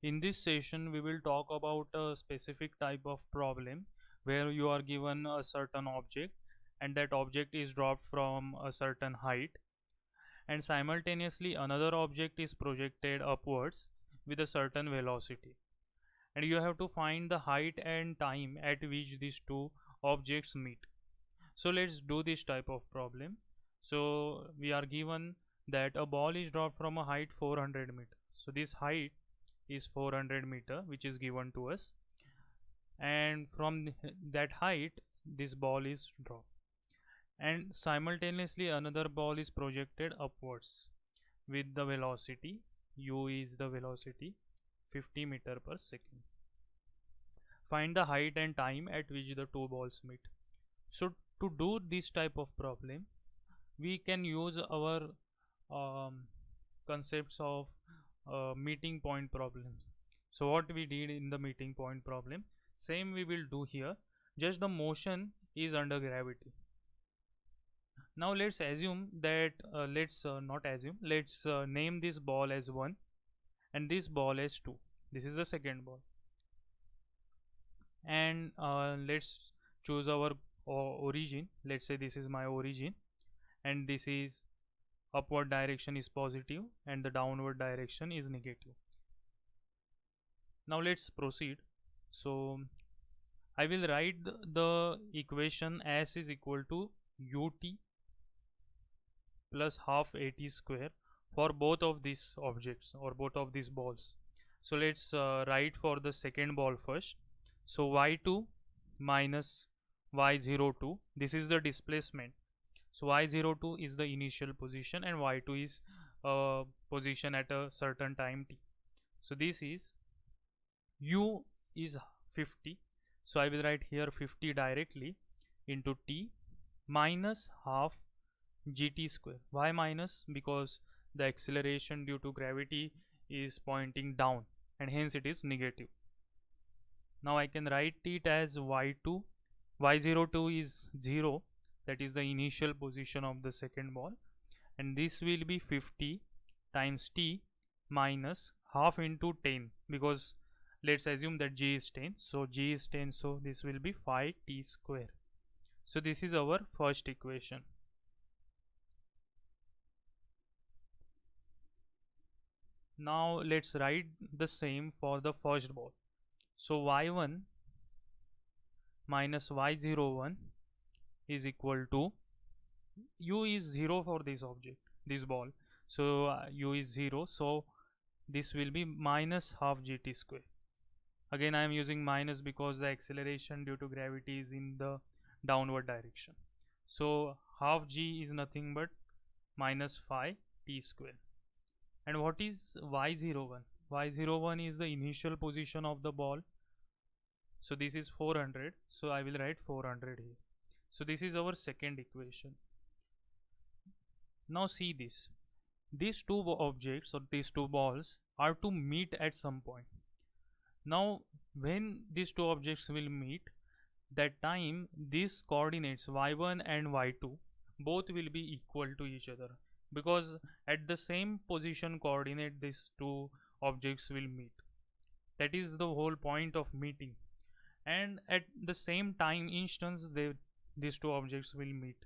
In this session, we will talk about a specific type of problem where you are given a certain object and that object is dropped from a certain height, and simultaneously another object is projected upwards with a certain velocity, and you have to find the height and time at which these two objects meet. So let's do this type of problem. So we are given that a ball is dropped from a height 400 meter. So this height is 400 meter which is given to us, and from that height this ball is dropped, and simultaneously another ball is projected upwards with the velocity u is the velocity 50 meter per second. Find the height and time at which the two balls meet. So to do this type of problem, we can use our um, concepts of meeting point problems. So what we did in the meeting point problem, same we will do here, just the motion is under gravity. Now let's assume that let's not assume, let's name this ball as 1 and this ball as 2. This is the second ball, and let's choose our origin. Let's say this is my origin, and this is upward direction is positive and the downward direction is negative. Now let's proceed. So I will write the equation as is equal to ut plus half at square for both of these objects or both of these balls. So let's write for the second ball first. So y2 minus y02, this is the displacement. So y02 is the initial position and y2 is position at a certain time t. So this is u is 50. So I will write here 50 directly into t minus half gt square. Why minus? Because the acceleration due to gravity is pointing down and hence it is negative. Now I can write it as y2. y02 is 0, that is the initial position of the second ball, and this will be 50 times t minus half into 10, because let's assume that g is 10, so g is 10, so this will be 5t square. So this is our first equation. Now let's write the same for the first ball. So y1 minus y01 is equal to, u is 0 for this object, this ball, so u is 0, so this will be minus half gt square. Again I am using minus because the acceleration due to gravity is in the downward direction. So half g is nothing but minus 5 t square. And what is y01? Y01 is the initial position of the ball. So this is 400. So I will write 400 here. So this is our second equation. Now see this. These two objects or these two balls are to meet at some point. Now when these two objects will meet, that time these coordinates y1 and y2 both will be equal to each other, because at the same position coordinate these two objects will meet. That is the whole point of meeting, and at the same time instance these two objects will meet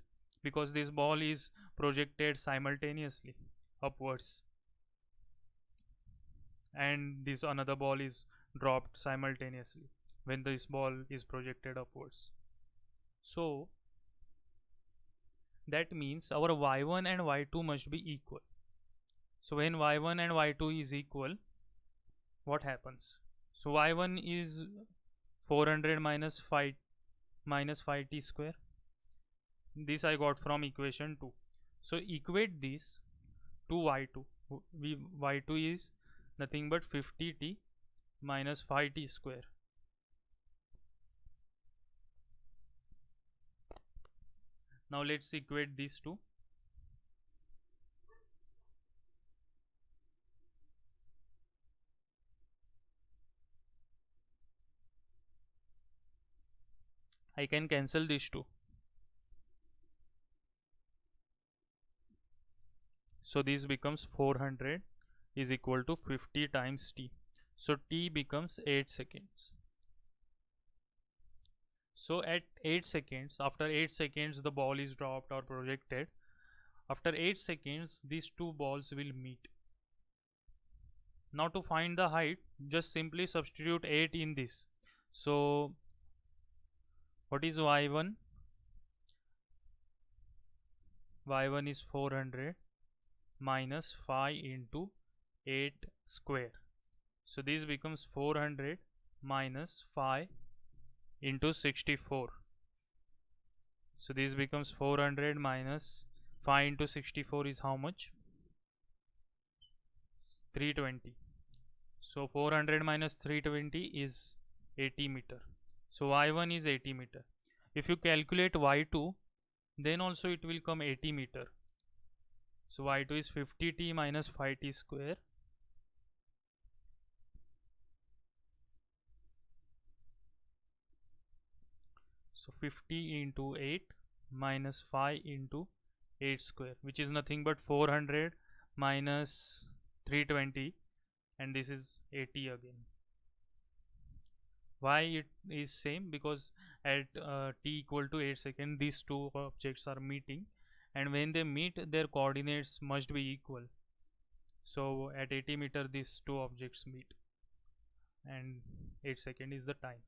because this ball is projected simultaneously upwards and this another ball is dropped simultaneously when this ball is projected upwards. So that means our y1 and y2 must be equal. So when y1 and y2 is equal, what happens? So y1 is 400 minus 5t square. This I got from equation 2. So equate this to y2. Y2 is nothing but 50t minus 5t square. Now let's equate these two. I can cancel these two. So this becomes 400 is equal to 50 times t. So t becomes 8 seconds. So at 8 seconds, after 8 seconds the ball is dropped or projected. After 8 seconds these two balls will meet. Now to find the height, just simply substitute 8 in this. So what is y1? y1 is 400 minus 5 into 8 square. So this becomes 400 minus 5 into 64. So this becomes 400 minus 5 into 64 is how much? 320. So 400 minus 320 is 80 meter. So y1 is 80 meter. If you calculate y2, then also it will come 80 meter. So y2 is 50t minus 5t square. So 50 into 8 minus 5 into 8 square, which is nothing but 400 minus 320, and this is 80 again. Why it is same? Because at t equal to 8 seconds these two objects are meeting, and when they meet their coordinates must be equal. So at 80 meter these two objects meet, and 8 seconds is the time.